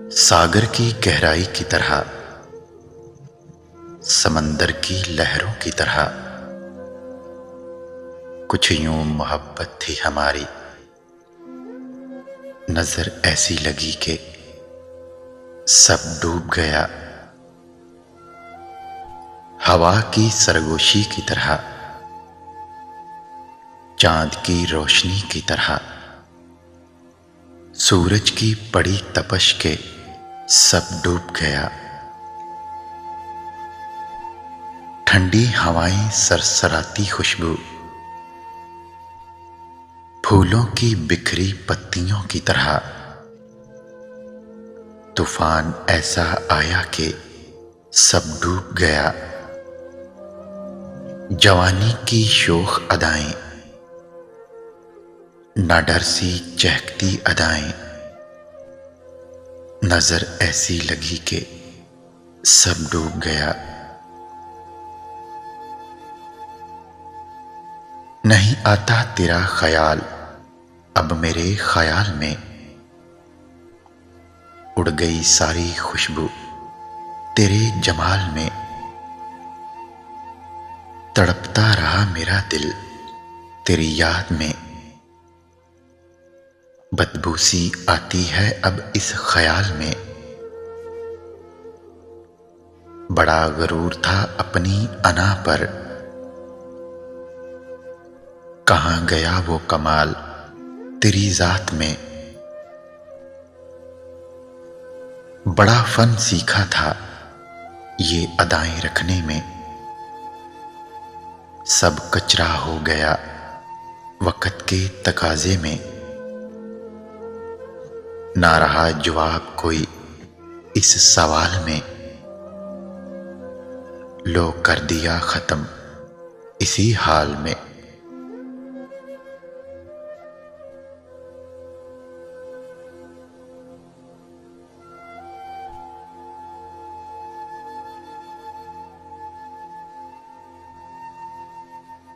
सागर की गहराई की तरह, समंदर की लहरों की तरह, कुछ यूं मोहब्बत थी हमारी। नजर ऐसी लगी कि सब डूब गया। हवा की सरगोशी की तरह, चांद की रोशनी की तरह, सूरज की पड़ी तपश के सब डूब गया। ठंडी हवाएं, सरसराती खुशबू, फूलों की बिखरी पत्तियों की तरह, तूफान ऐसा आया कि सब डूब गया। जवानी की शोख अदाएं, ना डर सी चहकती अदाएं, नजर ऐसी लगी कि सब डूब गया। नहीं आता तेरा ख्याल अब मेरे ख्याल में, उड़ गई सारी खुशबू तेरे जमाल में। तड़पता रहा मेरा दिल तेरी याद में, बदबू सी आती है अब इस ख्याल में। बड़ा गरूर था अपनी अना पर, कहाँ गया वो कमाल तेरी जात में। बड़ा फन सीखा था ये अदाएं रखने में, सब कचरा हो गया वक्त के तकाजे में। ना रहा जवाब कोई इस सवाल में, लो कर दिया खत्म इसी हाल में।